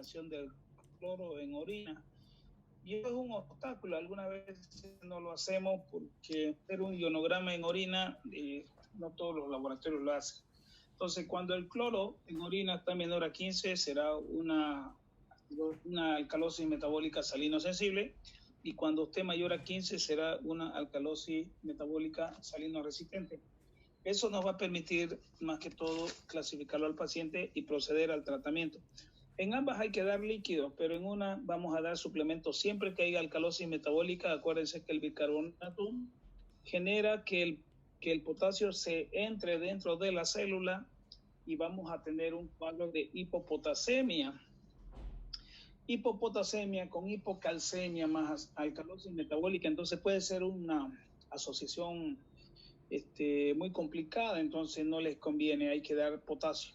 eliminación del cloro en orina. Y eso es un obstáculo, algunas veces no lo hacemos porque hacer un ionograma en orina, no todos los laboratorios lo hacen. Entonces, cuando el cloro en orina está menor a 15, será una alcalosis metabólica salino sensible, y cuando esté mayor a 15 será una alcalosis metabólica salino resistente. Eso nos va a permitir, más que todo, clasificarlo al paciente y proceder al tratamiento. En ambas hay que dar líquidos, pero en una vamos a dar suplementos siempre que haya alcalosis metabólica. Acuérdense que el bicarbonato genera que el potasio se entre dentro de la célula y vamos a tener un cuadro de hipopotasemia. Hipopotasemia con hipocalcemia más alcalosis metabólica, entonces puede ser una asociación muy complicada, entonces no les conviene, hay que dar potasio.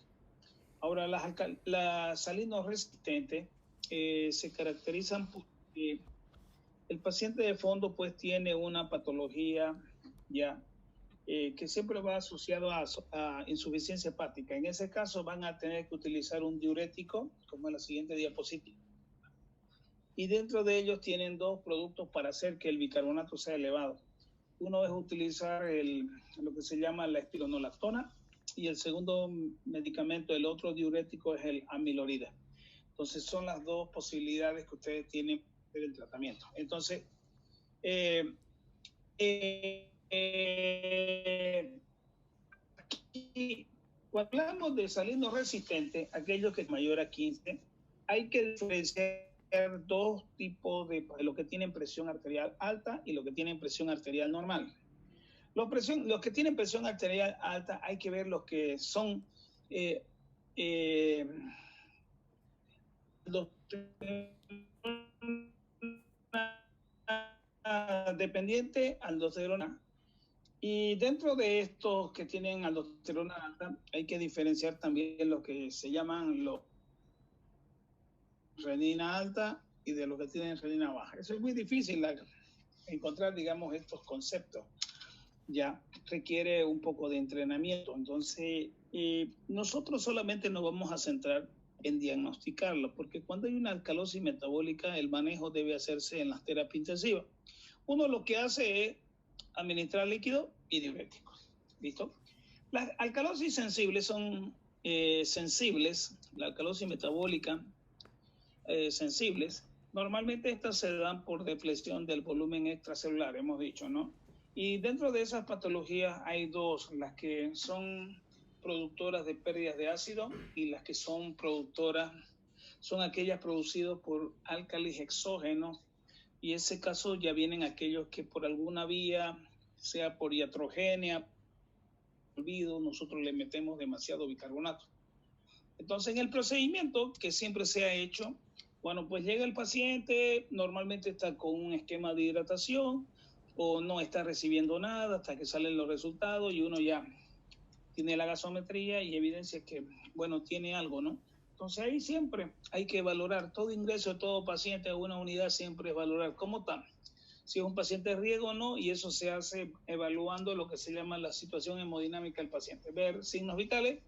Ahora, las salinos resistentes se caracterizan porque el paciente de fondo pues tiene una patología ya que siempre va asociado a insuficiencia hepática. En ese caso van a tener que utilizar un diurético, como en la siguiente diapositiva. Y dentro de ellos tienen dos productos para hacer que el bicarbonato sea elevado. Uno es utilizar lo que se llama la espironolactona, y el segundo medicamento, el otro diurético, es el amilorida. Entonces son las dos posibilidades que ustedes tienen para hacer el tratamiento. Entonces, aquí, cuando hablamos de salinos resistentes, aquellos que es mayor a 15, hay que diferenciar dos tipos de los que tienen presión arterial alta y los que tienen presión arterial normal. Los que tienen presión arterial alta, hay que ver los que son dependiente aldosterona. Y dentro de estos que tienen aldosterona alta, hay que diferenciar también los que se llaman los renina alta y de los que tienen renina baja. Eso es muy difícil encontrar, digamos, estos conceptos. Ya requiere un poco de entrenamiento. Entonces, nosotros solamente nos vamos a centrar en diagnosticarlo, porque cuando hay una alcalosis metabólica, el manejo debe hacerse en las terapias intensivas. Uno lo que hace es administrar líquido y diuréticos. ¿Listo? Las alcalosis sensibles son sensibles, la alcalosis metabólica sensibles. Normalmente estas se dan por deflexión del volumen extracelular, hemos dicho, ¿no? Y dentro de esas patologías hay dos, las que son productoras de pérdidas de ácido y las que son aquellas producidas por álcalis exógenos, y en ese caso ya vienen aquellos que por alguna vía, sea por iatrogenia, nosotros le metemos demasiado bicarbonato. Entonces, en el procedimiento que siempre se ha hecho, bueno, pues llega el paciente, normalmente está con un esquema de hidratación o no está recibiendo nada hasta que salen los resultados y uno ya tiene la gasometría y evidencia que, bueno, tiene algo, ¿no? Entonces ahí siempre hay que valorar todo ingreso de todo paciente a una unidad, siempre es valorar cómo está, si es un paciente riesgo o no, y eso se hace evaluando lo que se llama la situación hemodinámica del paciente, ver signos vitales,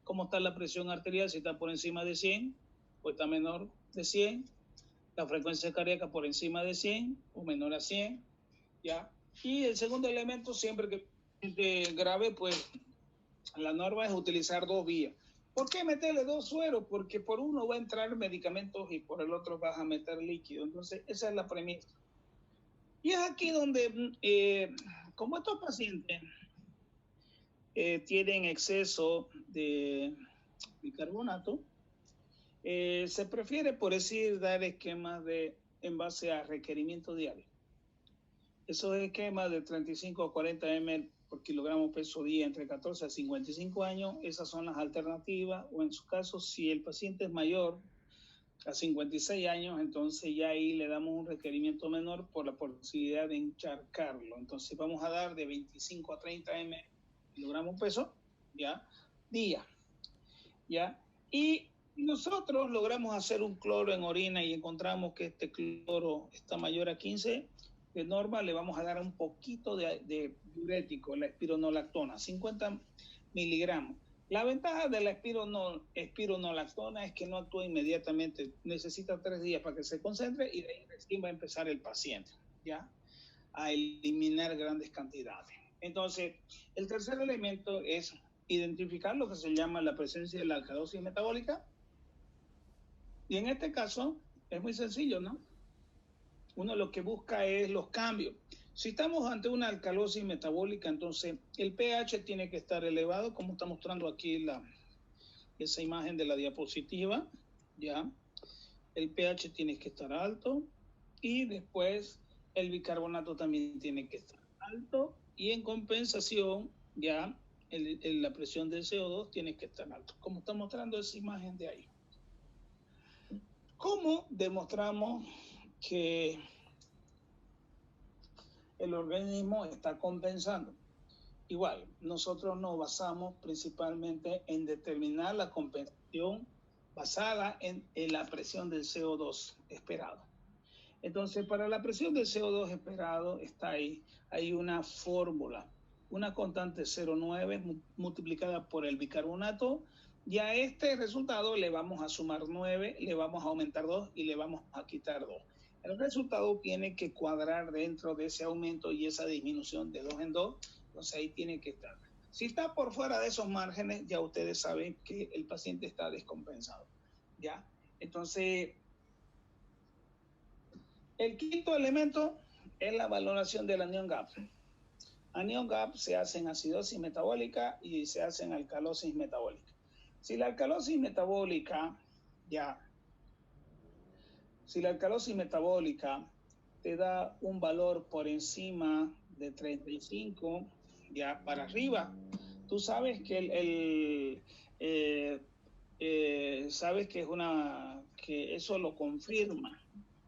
cómo está la presión arterial, si está por encima de 100 o está menor de 100, la frecuencia cardíaca por encima de 100 o menor a 100, ¿ya? Y el segundo elemento, siempre que es grave, pues la norma es utilizar dos vías. ¿Por qué meterle dos sueros? Porque por uno va a entrar medicamentos y por el otro vas a meter líquido. Entonces, esa es la premisa. Y es aquí donde, como estos pacientes tienen exceso de bicarbonato, se prefiere, por decir, dar esquemas en base a requerimiento diario. Esos esquemas de 35 a 40 ml por kilogramo peso día entre 14 a 55 años, esas son las alternativas, o en su caso, si el paciente es mayor a 56 años, entonces ya ahí le damos un requerimiento menor por la posibilidad de encharcarlo. Entonces vamos a dar de 25 a 30 ml kilogramo peso, ya, día, ya. Y nosotros logramos hacer un cloro en orina y encontramos que este cloro está mayor a 15, de norma le vamos a dar un poquito de diurético, la espironolactona, 50 miligramos. La ventaja de la espironolactona es que no actúa inmediatamente, necesita 3 días para que se concentre y de ahí recién va a empezar el paciente, ¿ya? A eliminar grandes cantidades. Entonces, el tercer elemento es identificar lo que se llama la presencia de la alcalosis metabólica. Y en este caso es muy sencillo, ¿no? Uno lo que busca es los cambios. Si estamos ante una alcalosis metabólica, entonces el pH tiene que estar elevado, como está mostrando aquí esa imagen de la diapositiva, ¿ya? El pH tiene que estar alto y después el bicarbonato también tiene que estar alto y en compensación, ya, la presión del CO2 tiene que estar alto, como está mostrando esa imagen de ahí. ¿Cómo demostramos que el organismo está compensando? Igual, nosotros nos basamos principalmente en determinar la compensación basada en la presión del CO2 esperado. Entonces, para la presión del CO2 esperado está ahí, hay una fórmula, una constante 0,9 multiplicada por el bicarbonato, y a este resultado le vamos a sumar 9, le vamos a aumentar 2 y le vamos a quitar 2. El resultado tiene que cuadrar dentro de ese aumento y esa disminución de 2 en 2, entonces ahí tiene que estar. Si está por fuera de esos márgenes, ya ustedes saben que el paciente está descompensado, ¿ya? Entonces, el quinto elemento es la valoración del anión GAP. Anión GAP se hace en acidosis metabólica y se hace en alcalosis metabólica. Si la alcalosis metabólica, si la alcalosis metabólica te da un valor por encima de 35, ya para arriba, tú sabes que sabes que que eso lo confirma,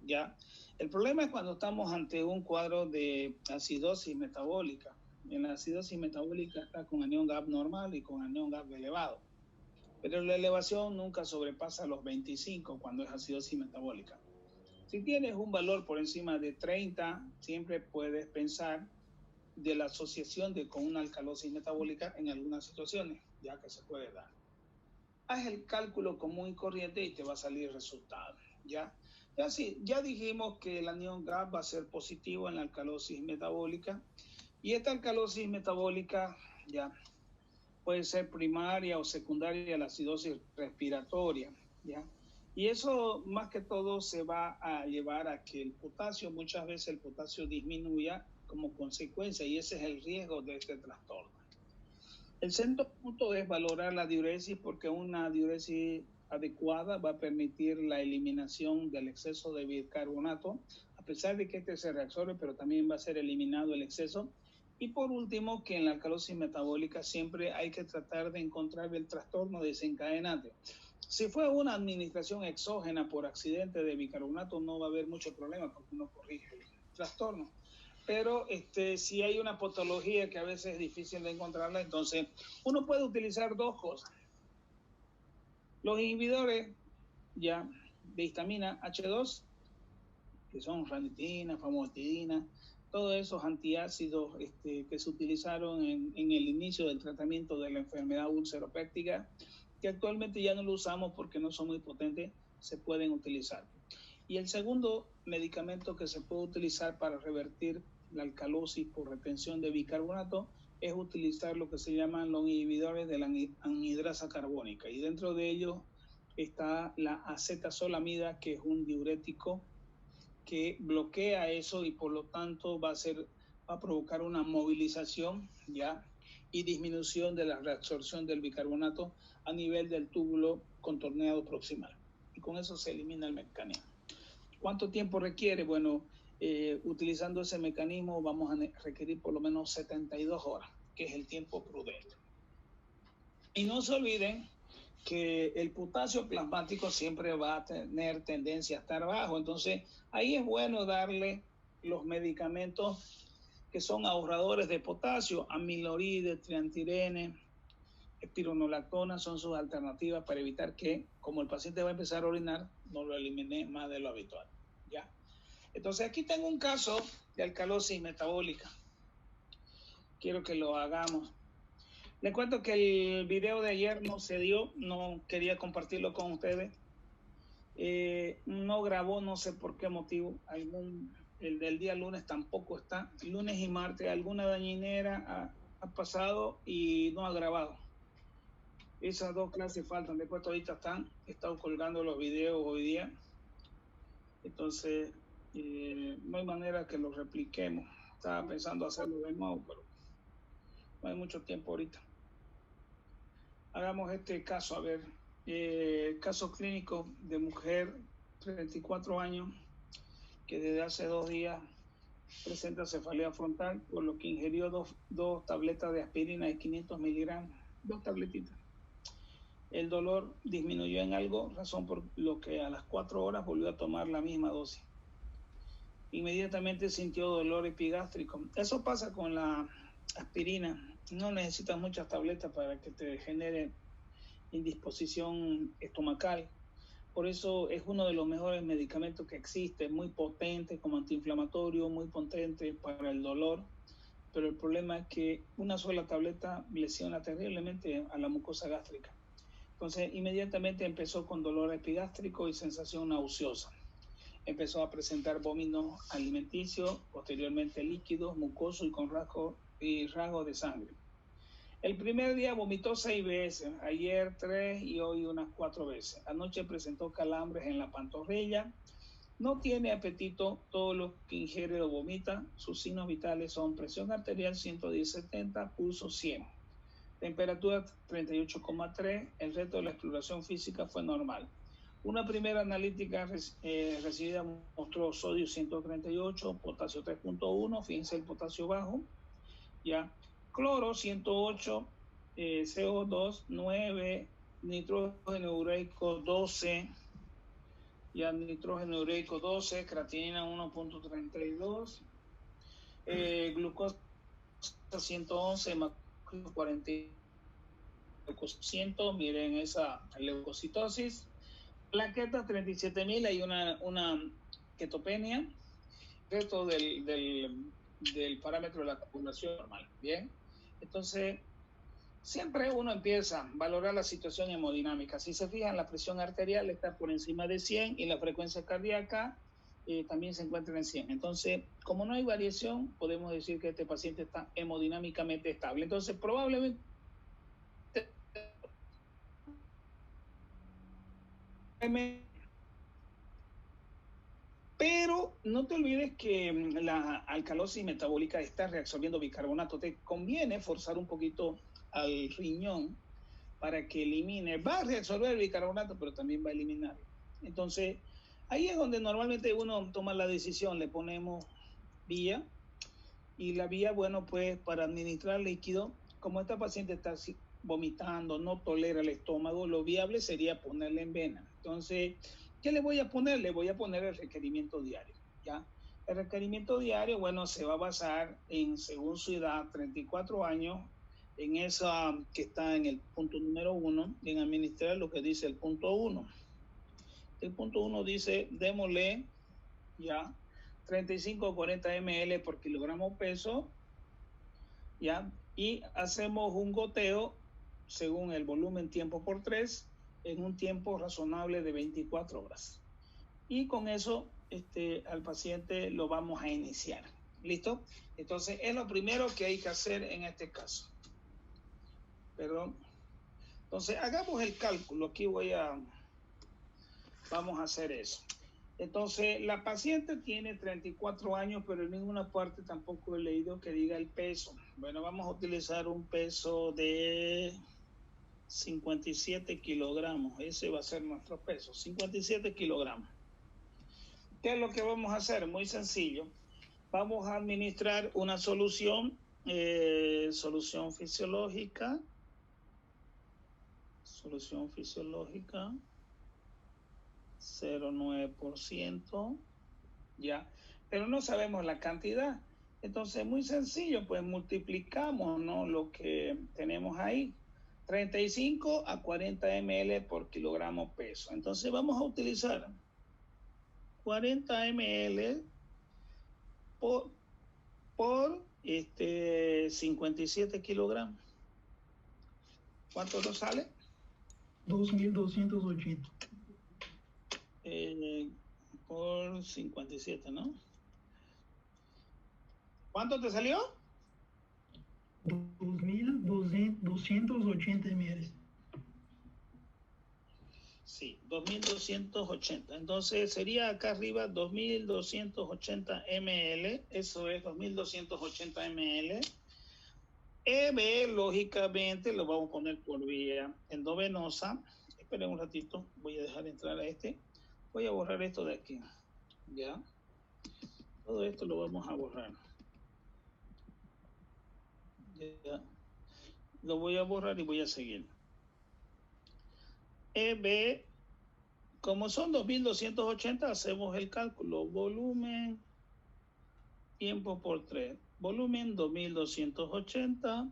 ya. El problema es cuando estamos ante un cuadro de acidosis metabólica. En la acidosis metabólica está con anión GAP normal y con anión GAP elevado. Pero la elevación nunca sobrepasa los 25 cuando es acidosis metabólica. Si tienes un valor por encima de 30, siempre puedes pensar de la asociación con una alcalosis metabólica en algunas situaciones, ya que se puede dar. Haz el cálculo común y corriente y te va a salir el resultado, ¿ya? Ya dijimos que el anión GAP va a ser positivo en la alcalosis metabólica, y esta alcalosis metabólica, ya, puede ser primaria o secundaria a la acidosis respiratoria, ¿ya? Y eso más que todo se va a llevar a que el potasio, muchas veces el potasio disminuya como consecuencia, y ese es el riesgo de este trastorno. El segundo punto es valorar la diuresis, porque una diuresis adecuada va a permitir la eliminación del exceso de bicarbonato, a pesar de que este se reabsorbe, pero también va a ser eliminado el exceso. Y por último, que en la alcalosis metabólica siempre hay que tratar de encontrar el trastorno desencadenante. Si fue una administración exógena por accidente de bicarbonato, no va a haber mucho problema porque uno corrige el trastorno. Pero si hay una patología que a veces es difícil de encontrarla, entonces uno puede utilizar dos cosas. Los inhibidores ya de histamina H2, que son ranitidina, famotidina, todos esos antiácidos que se utilizaron en el inicio del tratamiento de la enfermedad ulceropéptica, que actualmente ya no lo usamos porque no son muy potentes, se pueden utilizar. Y el segundo medicamento que se puede utilizar para revertir la alcalosis por retención de bicarbonato es utilizar lo que se llaman los inhibidores de la anhidrasa carbónica, y dentro de ellos está la acetazolamida, que es un diurético que bloquea eso y por lo tanto va a provocar una movilización, ya, y disminución de la reabsorción del bicarbonato a nivel del túbulo contorneado proximal, y con eso se elimina el mecanismo. ¿Cuánto tiempo requiere? Bueno, utilizando ese mecanismo vamos a requerir por lo menos 72 horas, que es el tiempo prudente. Y no se olviden que el potasio plasmático siempre va a tener tendencia a estar bajo, entonces ahí es bueno darle los medicamentos que son ahorradores de potasio, amiloride, triantirene, espironolactona, son sus alternativas para evitar que, como el paciente va a empezar a orinar, no lo elimine más de lo habitual, ¿ya? Entonces aquí tengo un caso de alcalosis metabólica. Quiero que lo hagamos. Les cuento que el video de ayer no se dio, no quería compartirlo con ustedes. No grabó, no sé por qué motivo. El del día lunes tampoco está. Lunes y martes alguna dañinera ha pasado y no ha grabado. Esas dos clases faltan. Después toditas he estado colgando los videos hoy día. Entonces, no hay manera que los repliquemos. Estaba pensando hacerlo de nuevo, pero no hay mucho tiempo ahorita. Hagamos este caso, a ver. Caso clínico de mujer, 34 años, que desde hace 2 días presenta cefalea frontal, por lo que ingirió dos tabletas de aspirina de 500 miligramos, 2 tabletitas. El dolor disminuyó en algo, razón por lo que a las 4 horas volvió a tomar la misma dosis. Inmediatamente sintió dolor epigástrico. Eso pasa con la aspirina. No necesitas muchas tabletas para que te genere indisposición estomacal. Por eso es uno de los mejores medicamentos que existe, muy potente como antiinflamatorio, muy potente para el dolor. Pero el problema es que una sola tableta lesiona terriblemente a la mucosa gástrica. Entonces, inmediatamente empezó con dolor epigástrico y sensación nauseosa. Empezó a presentar vómitos alimenticios, posteriormente líquidos, mucosos y con rasgos de sangre. El primer día vomitó 6 veces, ayer 3 y hoy unas 4 veces. Anoche presentó calambres en la pantorrilla. No tiene apetito, todo lo que ingiere lo vomita. Sus signos vitales son presión arterial 110/70, pulso 100. Temperatura 38,3. El resto de la exploración física fue normal. Una primera analítica recibida mostró sodio 138, potasio 3,1, fíjense el potasio bajo, ya. Cloro 108, CO2 9, nitrógeno ureico 12, ya nitrógeno ureico 12, creatinina 1,32, glucosa 111, hemátocrito 40, leucociento, miren esa leucocitosis, plaquetas 37.000, hay una ketopenia, resto del parámetro de la población normal, ¿bien? Entonces, siempre uno empieza a valorar la situación hemodinámica. Si se fijan, la presión arterial está por encima de 100 y la frecuencia cardíaca también se encuentra en 100. Entonces, como no hay variación, podemos decir que este paciente está hemodinámicamente estable. Entonces, probablemente pero no te olvides que la alcalosis metabólica está reabsorbiendo bicarbonato. Te conviene forzar un poquito al riñón para que elimine. Va a reabsorber el bicarbonato, pero también va a eliminarlo. Entonces, ahí es donde normalmente uno toma la decisión. Le ponemos vía y la vía, bueno, pues para administrar líquido, como esta paciente está vomitando, no tolera el estómago, lo viable sería ponerle en vena. Entonces, ¿qué le voy a poner? Le voy a poner el requerimiento diario, ¿ya? El requerimiento diario, bueno, se va a basar en, según su edad, 34 años, en esa que está en el punto número 1, en administrar lo que dice el punto 1. El punto 1 dice, démosle, ya, 35 o 40 ml por kilogramo peso, ya, y hacemos un goteo según el volumen tiempo por 3 en un tiempo razonable de 24 horas. Y con eso al paciente lo vamos a iniciar. ¿Listo? Entonces, es lo primero que hay que hacer en este caso. Perdón. Entonces, hagamos el cálculo. Aquí vamos a hacer eso. Entonces, la paciente tiene 34 años, pero en ninguna parte tampoco he leído que diga el peso. Bueno, vamos a utilizar un peso de 57 kilogramos. Ese va a ser nuestro peso, 57 kilogramos. ¿Qué es lo que vamos a hacer? Muy sencillo. Vamos a administrar una solución fisiológica. Solución fisiológica, 0,9%, ya. Pero no sabemos la cantidad. Entonces, muy sencillo, pues multiplicamos, ¿no?, lo que tenemos ahí. 35 a 40 ml por kilogramo peso. Entonces, vamos a utilizar 40 ml por 57 kilogramos. ¿Cuánto nos sale? 2.280. Por 57, ¿no? ¿Cuánto te salió? 2.280 ml. Sí, 2.280. Entonces sería acá arriba 2.280 ml. Eso es 2.280 ml. EB, lógicamente, lo vamos a poner por vía endovenosa. Esperen un ratito, voy a dejar entrar a este. Voy a borrar esto de aquí. ¿Ya? Todo esto lo vamos a borrar. ¿Ya? Lo voy a borrar y voy a seguir. EB, como son 2.280, hacemos el cálculo. Volumen, tiempo por 3. Volumen 2.280.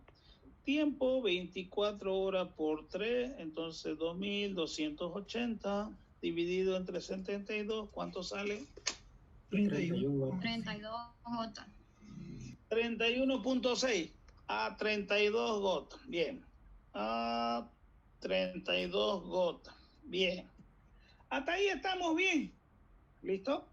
Tiempo 24 horas por 3. Entonces 2.280 dividido entre 72. ¿Cuánto sale? 31. 32 gotas. 31.6 a 32 gotas. Bien. A 32 gotas. Bien. Hasta ahí estamos bien. ¿Listo?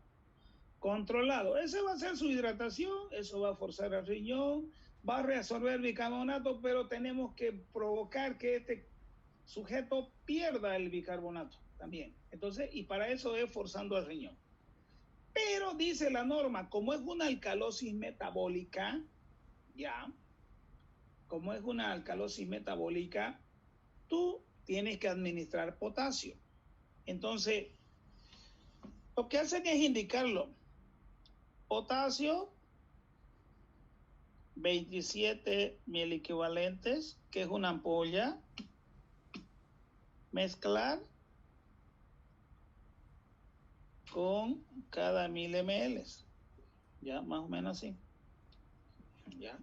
Controlado. Esa va a ser su hidratación, eso va a forzar al riñón, va a reabsorber bicarbonato, pero tenemos que provocar que este sujeto pierda el bicarbonato también. Entonces, y para eso es forzando al riñón. Pero dice la norma, como es una alcalosis metabólica, ya, como es una alcalosis metabólica, tú tienes que administrar potasio. Entonces, lo que hacen es indicarlo. Potasio, 27 miliequivalentes, que es una ampolla. Mezclar con cada 1000 ml. Ya, más o menos así. Ya.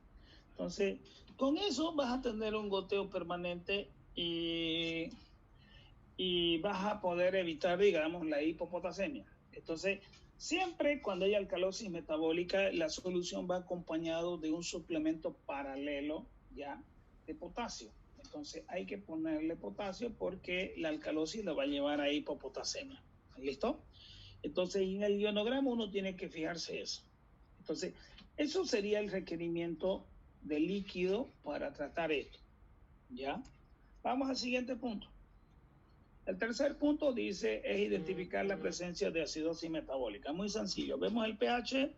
Entonces, con eso vas a tener un goteo permanente y vas a poder evitar, digamos, la hipopotasemia. Entonces, siempre cuando hay alcalosis metabólica, la solución va acompañado de un suplemento paralelo, ya, de potasio. Entonces, hay que ponerle potasio porque la alcalosis la va a llevar a hipopotasemia. ¿Listo? Entonces, en el ionograma uno tiene que fijarse eso. Entonces, eso sería el requerimiento de líquido para tratar esto. ¿Ya? Vamos al siguiente punto. El tercer punto dice es identificar la presencia de acidosis metabólica. Muy sencillo. Vemos el pH,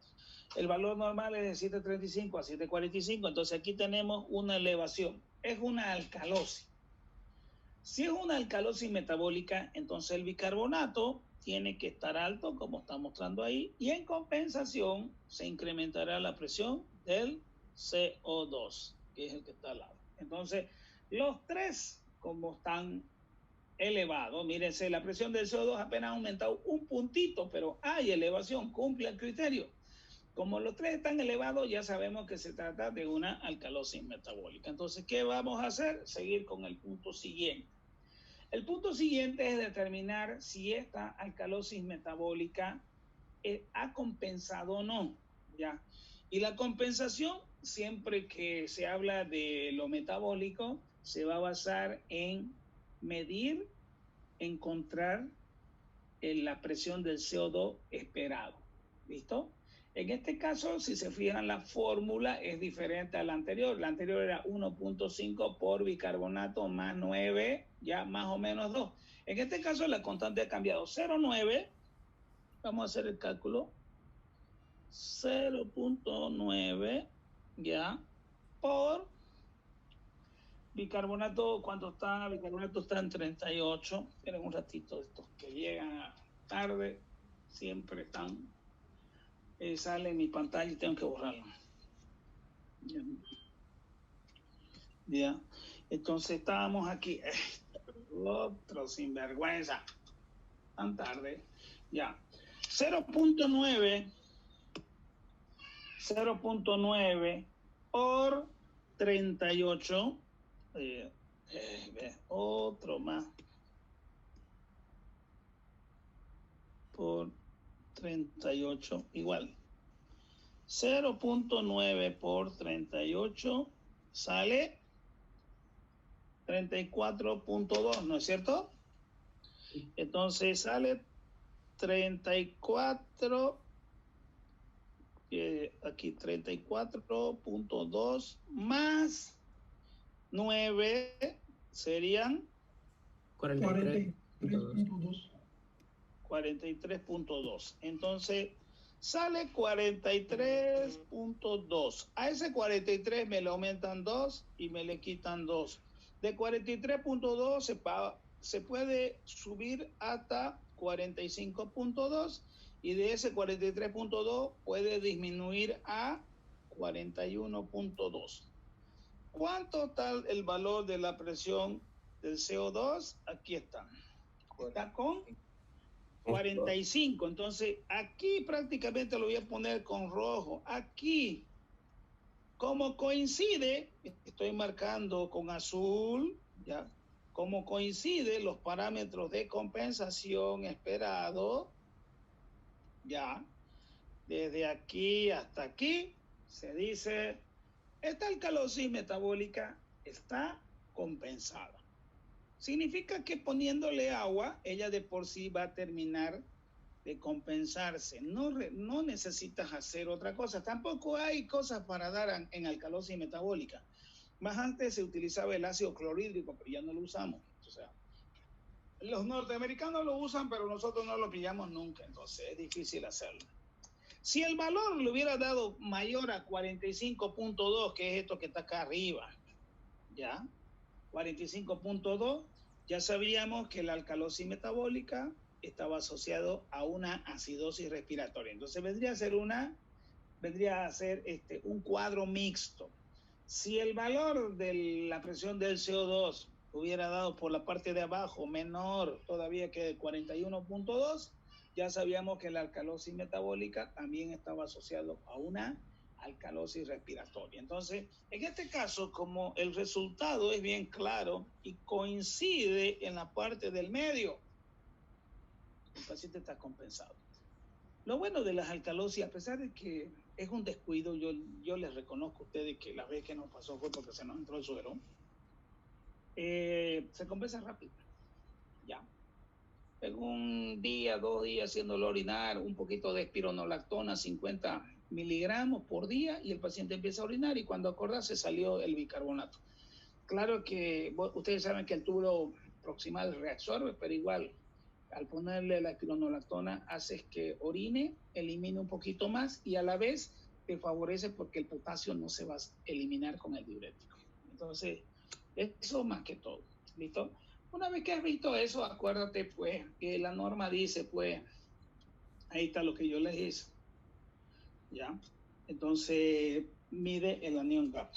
el valor normal es de 7.35 a 7.45, entonces aquí tenemos una elevación. Es una alcalosis. Si es una alcalosis metabólica, entonces el bicarbonato tiene que estar alto, como está mostrando ahí, y en compensación se incrementará la presión del CO2, que es el que está al lado. Entonces, los tres, como están elevados, mírense, la presión del CO2 apenas ha aumentado un puntito, pero hay elevación, cumple el criterio. Como los tres están elevados, ya sabemos que se trata de una alcalosis metabólica. Entonces, ¿qué vamos a hacer? Seguir con el punto siguiente. El punto siguiente es determinar si esta alcalosis metabólica ha compensado o no, ¿ya? Y la compensación, siempre que se habla de lo metabólico, se va a basar en medir, encontrar la presión del CO2 esperado. ¿Listo? En este caso, si se fijan, la fórmula es diferente a la anterior. La anterior era 1.5 por bicarbonato más 9, ya más o menos 2. En este caso, la constante ha cambiado. 0.9, vamos a hacer el cálculo. 0.9, ya, por bicarbonato. ¿Cuánto está? Bicarbonato está en 38. Esperen un ratito, estos que llegan tarde siempre están. Sale en mi pantalla y tengo que borrarlo. Ya. Entonces estábamos aquí. Otro sinvergüenza. Tan tarde. Ya. 0.9 por 38. Otro más. Por 38. Igual. 0.9 por 38 sale 34.2, ¿no es cierto? Entonces sale 34, aquí 34.2 más 9 serían 43.2. 43.2. Entonces sale 43.2. A ese 43 me le aumentan 2 y me le quitan 2. De 43.2 se puede subir hasta 45.2 y de ese 43.2 puede disminuir a 41.2. ¿Cuánto está el valor de la presión del CO2? Aquí está. Está con 45. Entonces, aquí prácticamente lo voy a poner con rojo. Aquí, como coincide, estoy marcando con azul, ¿ya? Como coincide los parámetros de compensación esperado, ¿ya? Desde aquí hasta aquí, se dice, esta alcalosis metabólica está compensada. Significa que poniéndole agua, ella de por sí va a terminar de compensarse. No necesitas hacer otra cosa. Tampoco hay cosas para dar en alcalosis metabólica. Más antes se utilizaba el ácido clorhídrico, pero ya no lo usamos. O sea, los norteamericanos lo usan, pero nosotros no lo pillamos nunca. Entonces es difícil hacerlo. Si el valor le hubiera dado mayor a 45.2, que es esto que está acá arriba, ¿ya? 45.2, ya sabríamos que la alcalosis metabólica estaba asociado a una acidosis respiratoria. Entonces vendría a ser un cuadro mixto. Si el valor de la presión del CO2 hubiera dado por la parte de abajo menor todavía que 41.2, ya sabíamos que la alcalosis metabólica también estaba asociado a una alcalosis respiratoria. Entonces, en este caso, como el resultado es bien claro y coincide en la parte del medio, el paciente está compensado. Lo bueno de las alcalosis, a pesar de que es un descuido, yo les reconozco a ustedes que la vez que nos pasó fue porque se nos entró el suero, se compensa rápido, ya. En un día, 2 días, haciéndolo orinar, un poquito de espironolactona, 50 miligramos por día, y el paciente empieza a orinar, y cuando acordase salió el bicarbonato. Claro que ustedes saben que el tubo proximal reabsorbe, pero igual, al ponerle la espironolactona, haces que orine, elimine un poquito más, y a la vez te favorece porque el potasio no se va a eliminar con el diurético. Entonces, eso más que todo, ¿listo? Una vez que has visto eso, acuérdate pues que la norma dice pues, ahí está lo que yo les hice, ¿ya? Entonces mide el anion gap.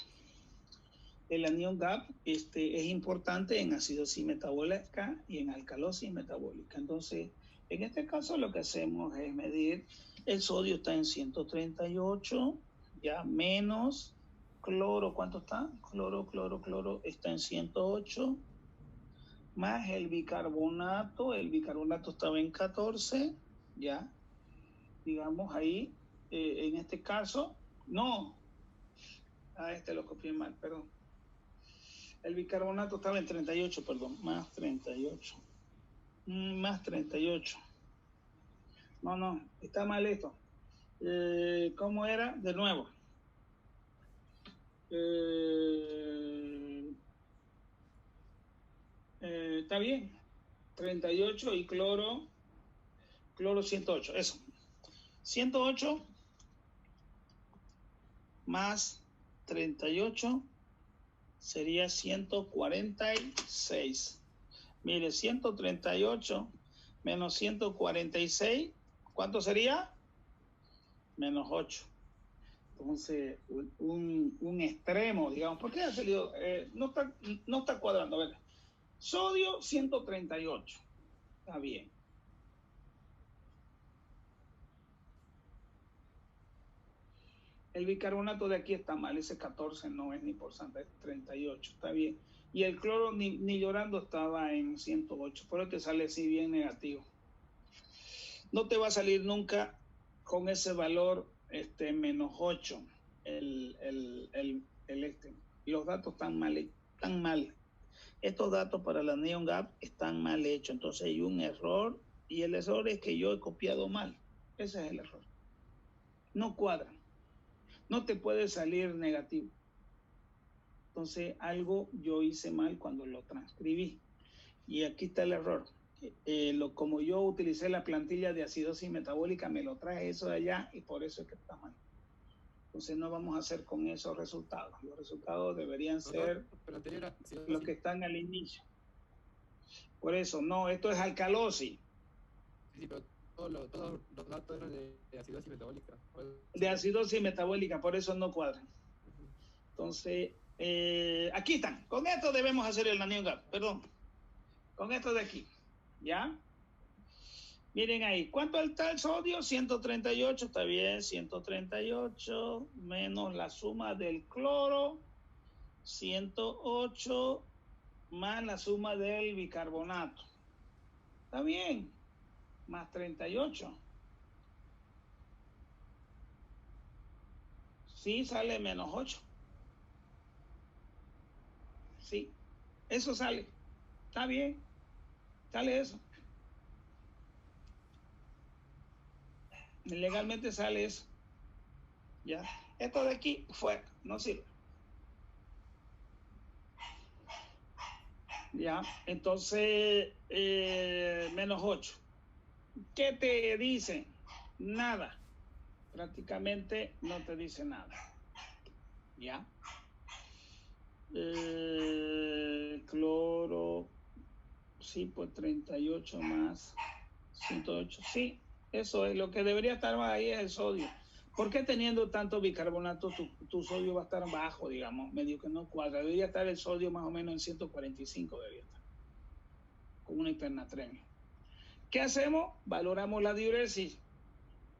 El anion gap es importante en acidosis metabólica y en alcalosis metabólica. Entonces, en este caso lo que hacemos es medir, el sodio está en 138, ya menos cloro, ¿cuánto está? Cloro está en 108, más el bicarbonato estaba en 14, ya, digamos ahí, en este caso, no, lo copié mal, perdón. El bicarbonato estaba en 38, perdón, más 38. Más 38. No, está mal esto. ¿Cómo era? De nuevo. Está bien. 38 y cloro 108, eso. 108 más 38 sería 146. Mire, 138 menos 146, ¿cuánto sería? Menos 8. Entonces, un extremo, digamos, ¿por qué ha salido? No está cuadrando, a ver. Sodio 138, está bien. El bicarbonato de aquí está mal, ese 14 no es ni por santa, es 38, está bien. Y el cloro ni llorando estaba en 108, por eso te sale así bien negativo. No te va a salir nunca con ese valor menos 8, los datos están mal. estos datos para la NeonGap están mal hechos, entonces hay un error y el error es que yo he copiado mal. Ese es el error. No cuadran. No te puede salir negativo. Entonces algo yo hice mal cuando lo transcribí. Y aquí está el error. Como yo utilicé la plantilla de acidosis metabólica, me lo traje eso de allá y por eso es que está mal. Entonces no vamos a hacer con esos resultados. Los resultados deberían ser los que están al inicio. Por eso, no, esto es alcalosis. Sí, pero todos los datos eran de acidosis metabólica. De acidosis metabólica, por eso no cuadran. Entonces, aquí están. Con esto debemos hacer el NeonGap, perdón. Con esto de aquí, ¿ya? Miren ahí, ¿cuánto está el sodio? 138, está bien, 138 menos la suma del cloro, 108 más la suma del bicarbonato. Está bien, más 38. Sí, sale menos 8. Sí, eso sale. Está bien, sale eso. Legalmente sale eso. Ya, esto de aquí, fuera, no sirve. Ya, entonces, menos 8. ¿Qué te dice? Nada. Prácticamente no te dice nada. ¿Ya? Cloro, sí, pues 38 más 108. Sí, eso es. Lo que debería estar ahí es el sodio. ¿Por qué teniendo tanto bicarbonato tu sodio va a estar bajo, digamos, medio que no cuadra? Debería estar el sodio más o menos en 145, debería estar, con una hipernatremia. ¿Qué hacemos? Valoramos la diuresis,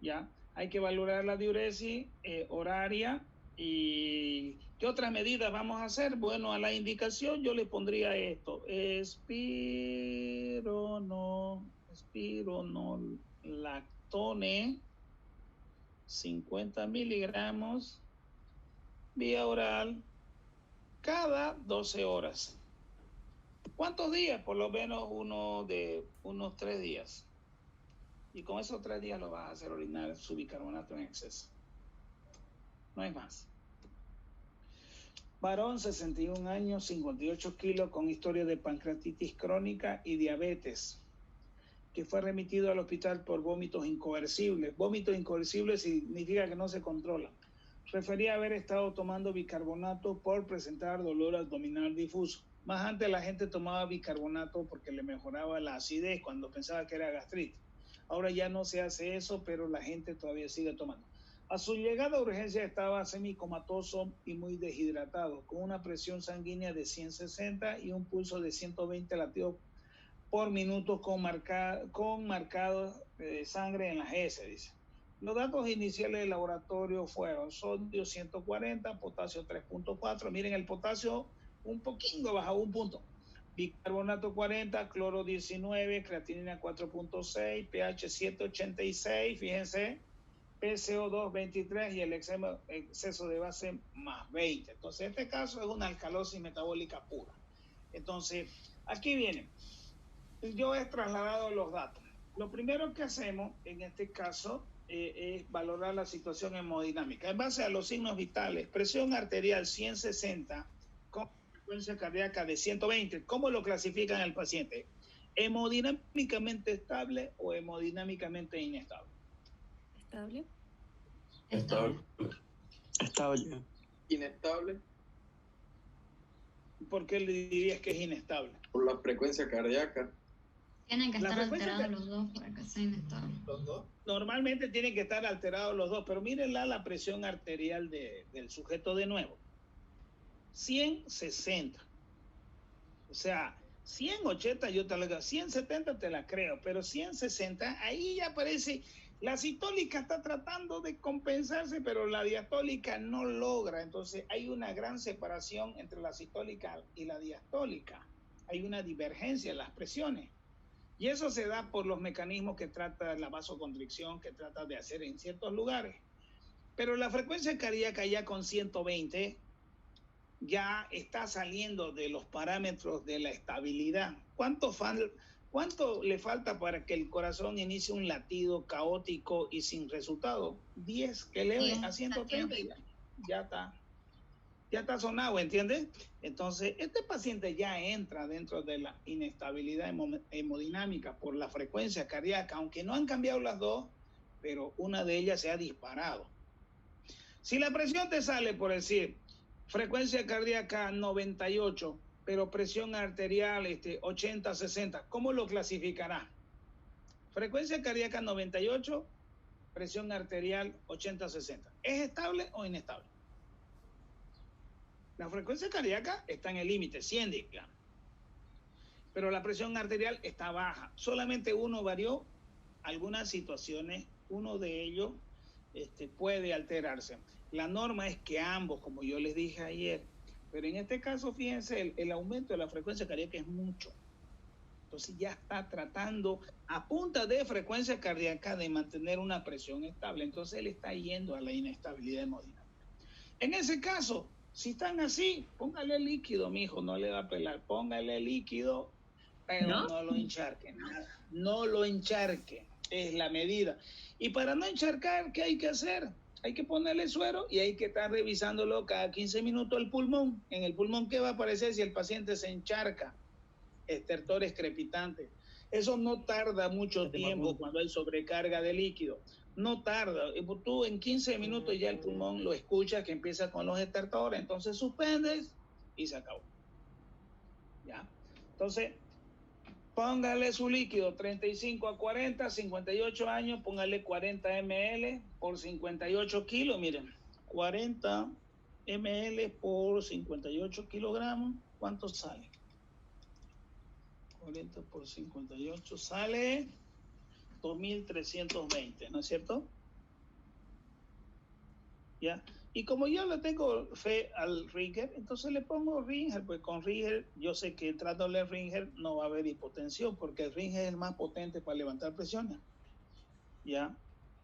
¿ya? Hay que valorar la diuresis horaria. ¿Y qué otras medidas vamos a hacer? Bueno, a la indicación yo le pondría esto: espironolactone, 50 miligramos vía oral cada 12 horas. ¿Cuántos días? Por lo menos unos 3 días. Y con esos 3 días lo vas a hacer orinar su bicarbonato en exceso. No hay más. Varón, 61 años, 58 kilos, con historia de pancreatitis crónica y diabetes, que fue remitido al hospital por vómitos incoercibles. Vómitos incoercibles significa que no se controlan. Refería haber estado tomando bicarbonato por presentar dolor abdominal difuso. Más antes la gente tomaba bicarbonato porque le mejoraba la acidez cuando pensaba que era gastritis. Ahora ya no se hace eso, pero la gente todavía sigue tomando. A su llegada a urgencia estaba semicomatoso y muy deshidratado, con una presión sanguínea de 160 y un pulso de 120 latidos por minuto con marcado sangre en las heces, dice. Los datos iniciales del laboratorio fueron sodio 140, potasio 3.4. Miren, el potasio un poquito bajado, un punto. Bicarbonato 40, cloro 19, creatinina 4.6, pH 7.86, fíjense, PCO2 23 y el exceso de base más 20. Entonces, este caso es una alcalosis metabólica pura. Entonces, aquí viene. Yo he trasladado los datos. Lo primero que hacemos en este caso es valorar la situación hemodinámica. En base a los signos vitales, presión arterial 160 con frecuencia cardíaca de 120. ¿Cómo lo clasifican el paciente? ¿Hemodinámicamente estable o hemodinámicamente inestable? Estable. Estable. Inestable. ¿Por qué le dirías que es inestable? Por la frecuencia cardíaca. Tienen que estar alterados los dos para que sea inestable. ¿Los dos? Normalmente tienen que estar alterados los dos, pero mírenla la presión arterial del sujeto de nuevo. 160. O sea, 180 yo te la creo, 170 te la creo, pero 160, ahí ya parece, la sistólica está tratando de compensarse, pero la diastólica no logra. Entonces hay una gran separación entre la sistólica y la diastólica. Hay una divergencia en las presiones. Y eso se da por los mecanismos que trata la vasoconstricción, que trata de hacer en ciertos lugares. Pero la frecuencia cardíaca ya con 120 ya está saliendo de los parámetros de la estabilidad. ¿Cuánto le falta para que el corazón inicie un latido caótico y sin resultado? 10, que eleve a 130, ya está sonado, ¿entiendes? Entonces, este paciente ya entra dentro de la inestabilidad hemodinámica por la frecuencia cardíaca, aunque no han cambiado las dos, pero una de ellas se ha disparado. Si la presión te sale, por decir, frecuencia cardíaca 98, pero presión arterial 80-60, ¿cómo lo clasificará? Frecuencia cardíaca 98, presión arterial 80-60. ¿Es estable o inestable? La frecuencia cardíaca está en el límite, 100, digamos. Pero la presión arterial está baja. Solamente uno varió algunas situaciones, uno de ellos puede alterarse. La norma es que ambos, como yo les dije ayer, pero en este caso, fíjense, el aumento de la frecuencia cardíaca es mucho. Entonces ya está tratando a punta de frecuencia cardíaca de mantener una presión estable. Entonces él está yendo a la inestabilidad hemodinámica. En ese caso, si están así, póngale líquido, mijo, no le va a pelar. Póngale líquido, pero no lo encharque. No lo encharque, es la medida. Y para no encharcar, ¿qué hay que hacer? Hay que ponerle suero y hay que estar revisándolo cada 15 minutos el pulmón. En el pulmón, ¿qué va a aparecer si el paciente se encharca? Estertores crepitantes. Eso no tarda mucho tiempo cuando hay sobrecarga de líquido. No tarda. Tú en 15 minutos ya el pulmón lo escucha que empieza con los estertores. Entonces suspendes y se acabó. ¿Ya? Entonces, póngale su líquido 35 a 40, 58 años, póngale 40 ml por 58 kilos. Miren, 40 ml por 58 kilogramos. ¿Cuánto sale? 40 por 58 sale 2.320, ¿no es cierto? ¿Ya? Y como yo le tengo fe al Ringer, entonces le pongo Ringer, pues con Ringer yo sé que tratándole Ringer no va a haber hipotensión, porque el Ringer es el más potente para levantar presiones. ¿Ya?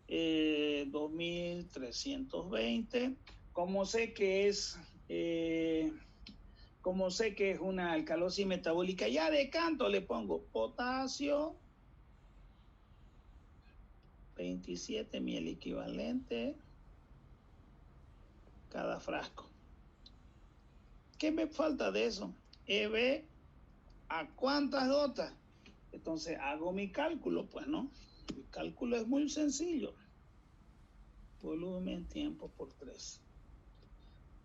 2.320. Como sé que es una alcalosis metabólica, ya de canto le pongo potasio 27 mil equivalente cada frasco. ¿Qué me falta de eso? EB, ¿a cuántas gotas? Entonces hago mi cálculo, pues, ¿no? Mi cálculo es muy sencillo. Volumen, tiempo por 3.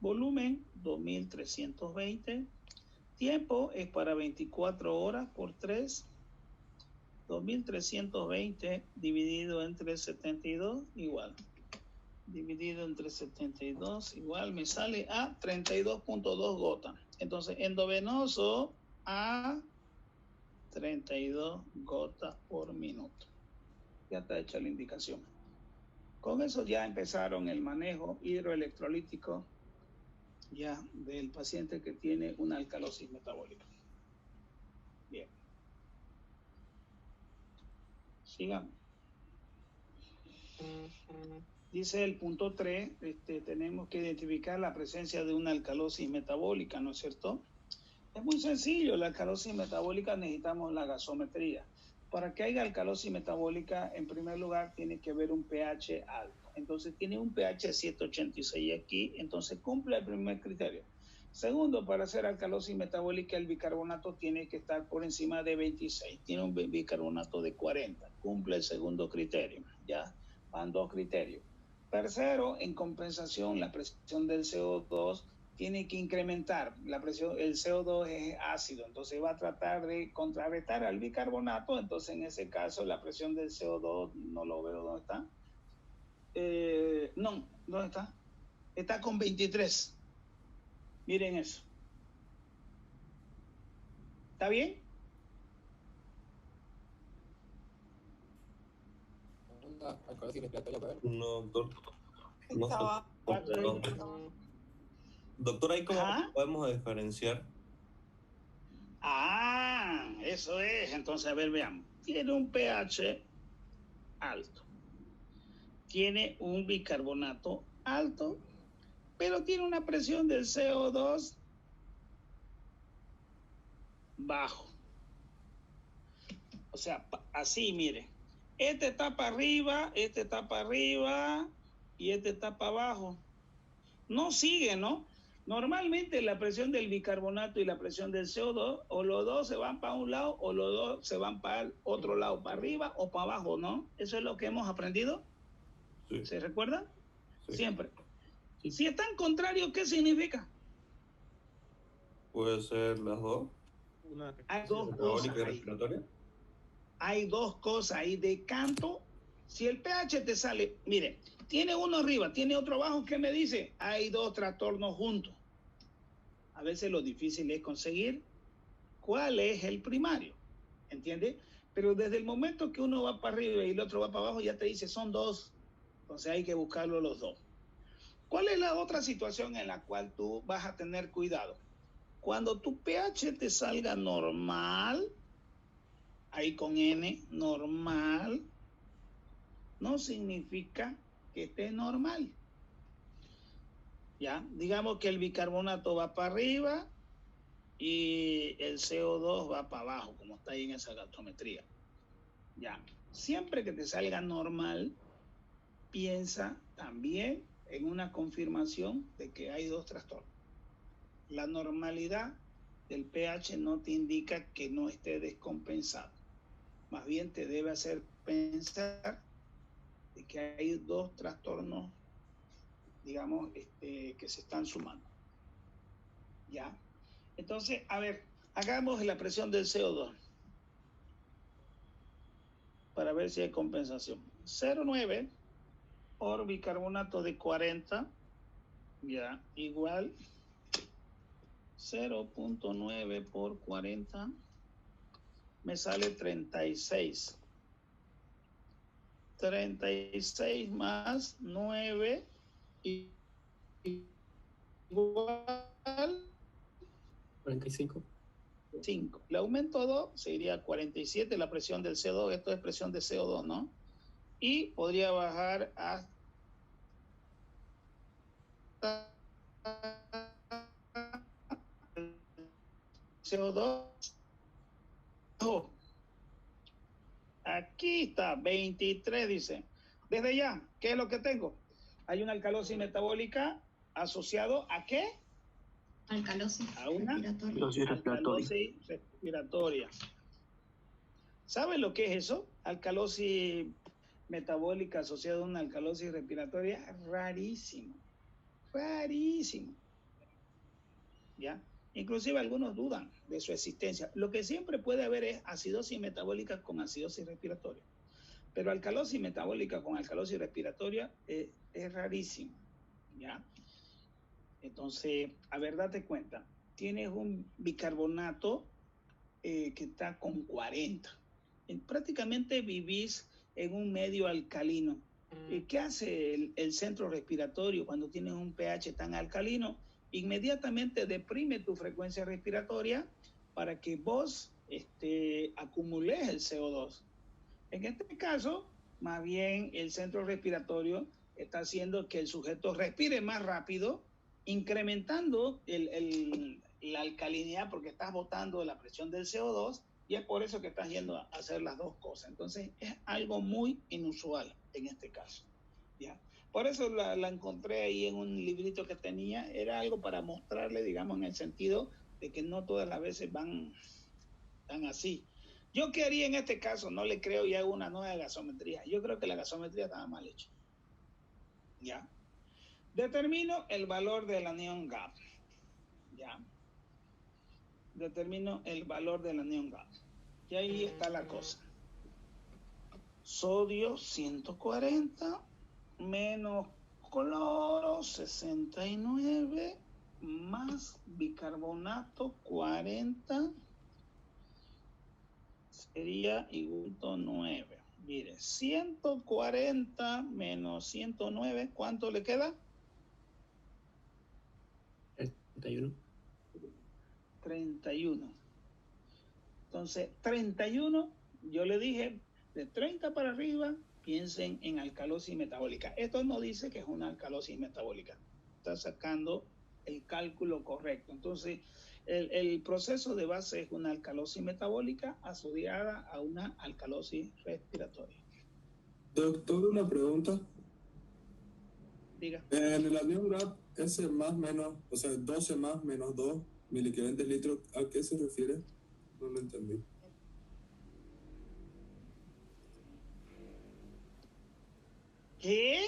Volumen, 2.320. Tiempo es para 24 horas por 3. 2.320 dividido entre 72, igual. Dividido entre 72, igual me sale a 32.2 gotas. Entonces, endovenoso a 32 gotas por minuto. Ya está hecha la indicación. Con eso ya empezaron el manejo hidroelectrolítico ya del paciente que tiene una alcalosis metabólica. Bien. Sigamos. Dice el punto 3, tenemos que identificar la presencia de una alcalosis metabólica, ¿no es cierto? Es muy sencillo, la alcalosis metabólica necesitamos la gasometría. Para que haya alcalosis metabólica, en primer lugar, tiene que haber un pH alto. Entonces, tiene un pH 786 aquí, entonces cumple el primer criterio. Segundo, para hacer alcalosis metabólica, el bicarbonato tiene que estar por encima de 26. Tiene un bicarbonato de 40. Cumple el segundo criterio. Ya van 2 criterios. Tercero, en compensación, la presión del CO2 tiene que incrementar. La presión, el CO2 es ácido, entonces va a tratar de contrarrestar al bicarbonato. Entonces, en ese caso, la presión del CO2, no lo veo, ¿dónde está? No, ¿dónde está? Está con 23. Miren eso. ¿Está bien? No, doctor. Doctor, ¿ahí cómo podemos diferenciar? Eso es. Entonces, a ver, veamos. Tiene un pH alto. Tiene un bicarbonato alto, pero tiene una presión del CO2 bajo. O sea, así, mire. Este está para arriba, este está para arriba y este está para abajo. No sigue, ¿no? Normalmente la presión del bicarbonato y la presión del CO2, o los dos se van para un lado o los dos se van para el otro lado, para arriba o para abajo, ¿no? Eso es lo que hemos aprendido. Sí. ¿Se recuerda? Sí. Siempre. Sí. Si están contrarios, ¿qué significa? Puede ser las dos. Hay dos cosas ahí. Hay dos cosas ahí de canto. Si el pH te sale, mire, tiene uno arriba, tiene otro abajo, ¿qué me dice? Hay dos trastornos juntos. A veces lo difícil es conseguir cuál es el primario, ¿entiende? Pero desde el momento que uno va para arriba y el otro va para abajo, ya te dice, son dos. Entonces hay que buscarlo los dos. ¿Cuál es la otra situación en la cual tú vas a tener cuidado? Cuando tu pH te salga normal, ahí con N, normal, no significa que esté normal. Ya, digamos que el bicarbonato va para arriba y el CO2 va para abajo, como está ahí en esa gasometría. Ya, siempre que te salga normal, piensa también en una confirmación de que hay dos trastornos. La normalidad del pH no te indica que no esté descompensado. Más bien te debe hacer pensar de que hay dos trastornos, digamos, que se están sumando. ¿Ya? Entonces, a ver, hagamos la presión del CO2 para ver si hay compensación. 0,9 por bicarbonato de 40, ya, igual 0,9 por 40, me sale 36. 36 más 9 igual 45. 5. Le aumento 2, sería 47 la presión del CO2. Esto es presión de CO2, ¿no? Y podría bajar a CO2. Oh. Aquí está, 23, dice. Desde ya, ¿qué es lo que tengo? Hay una alcalosis metabólica asociado a ¿qué? Alcalosis a una respiratoria. Respiratoria. ¿Sabe lo que es eso? Alcalosis metabólica asociada a una alcalosis respiratoria. Rarísimo. Rarísimo. ¿Ya? Inclusive algunos dudan de su existencia. Lo que siempre puede haber es acidosis metabólica con acidosis respiratoria. Pero alcalosis metabólica con alcalosis respiratoria es rarísimo. ¿Ya? Entonces, a ver, date cuenta. Tienes un bicarbonato que está con 40. Prácticamente vivís en un medio alcalino. ¿Qué hace el centro respiratorio cuando tienes un pH tan alcalino? Inmediatamente deprime tu frecuencia respiratoria para que vos acumules el CO2. En este caso, más bien el centro respiratorio está haciendo que el sujeto respire más rápido, incrementando la alcalinidad porque estás botando la presión del CO2 y es por eso que estás yendo a hacer las dos cosas. Entonces es algo muy inusual en este caso. ¿Ya? Por eso la encontré ahí en un librito que tenía, era algo para mostrarle, digamos, en el sentido de que no todas las veces van tan así. ¿Yo qué haría en este caso? No le creo y hago una nueva gasometría. Yo creo que la gasometría estaba mal hecha. ¿Ya? Determino el valor del anión GAP. ¿Ya? Determino el valor del anión GAP. Y ahí está la cosa. Sodio 140 menos cloro 69 más bicarbonato 40 sería igual a 9. Mire, 140 menos 109, ¿cuánto le queda? 31. 31. Entonces, 31, yo le dije, de 30 para arriba, piensen en alcalosis metabólica. Esto no dice que es una alcalosis metabólica. Está sacando el cálculo correcto. Entonces, El proceso de base es una alcalosis metabólica asociada a una alcalosis respiratoria. Doctor, una pregunta. Diga. En el anión GAP, ese más menos, o sea, 12 más menos 2 miliequivalentes litros, ¿a qué se refiere? No lo entendí. ¿Qué?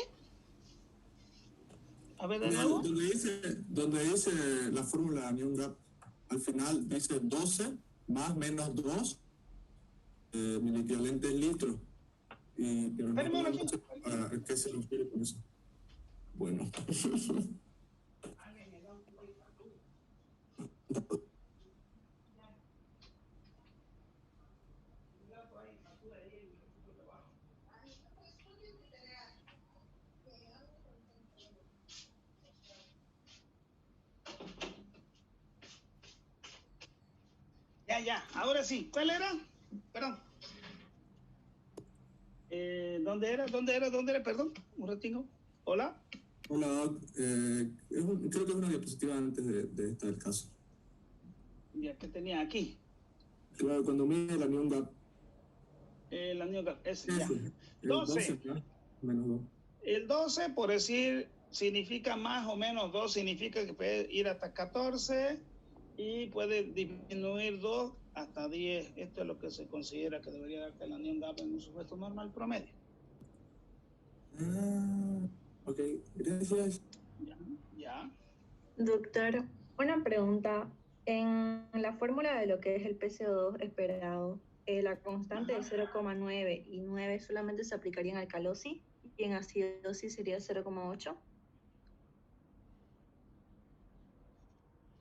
A ver, de nuevo. Donde dice la fórmula de anión GAP, al final dice 12 más menos 2 miliequivalentes litros. Pero no ¿a qué se refiere con eso? Bueno. Ya, ahora sí. ¿Cuál era? Perdón. ¿Dónde era? Perdón, un ratito. Hola. Hola, Doc. Creo que es una diapositiva antes de esta del caso. Ya, ¿qué tenía aquí? Claro, cuando mide el anión GAP. El anión GAP, ese, ya. El 12. Menos 2. El 12, por decir, significa más o menos 2, significa que puede ir hasta 14 y puede disminuir 2 hasta 10. Esto es lo que se considera que debería darte el anión GAP en un sujeto normal promedio. Ok, gracias. Ya. Doctor, una pregunta. En la fórmula de lo que es el PCO2 esperado, la constante de 0,9 y 9 solamente se aplicaría en alcalosis y en acidosis sería 0,8.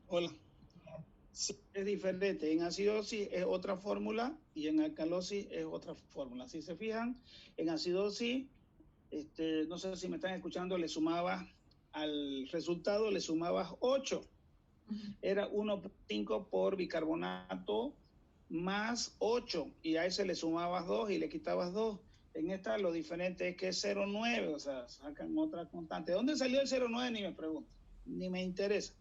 Hola. Sí, es diferente. En acidosis es otra fórmula y en alcalosis es otra fórmula. Si se fijan, en acidosis, no sé si me están escuchando, le sumabas al resultado, le sumabas 8. Era 1.5 por bicarbonato más 8 y a ese le sumabas 2 y le quitabas 2. En esta lo diferente es que es 0.9, o sea, sacan otra constante. ¿De dónde salió el 0.9? Ni me pregunto, ni me interesa.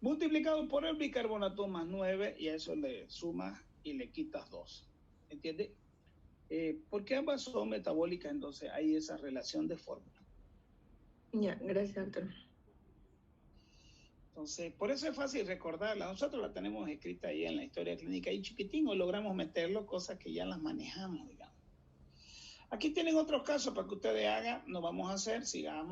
Multiplicado por el bicarbonato más 9 y a eso le sumas y le quitas 2. ¿Entiendes? Porque ambas son metabólicas, entonces hay esa relación de fórmula. Ya, gracias, doctor. Entonces, por eso es fácil recordarla. Nosotros la tenemos escrita ahí en la historia clínica y chiquitín, o logramos meterlo, cosas que ya las manejamos, digamos. Aquí tienen otros casos para que ustedes hagan, no vamos a hacer, sigamos.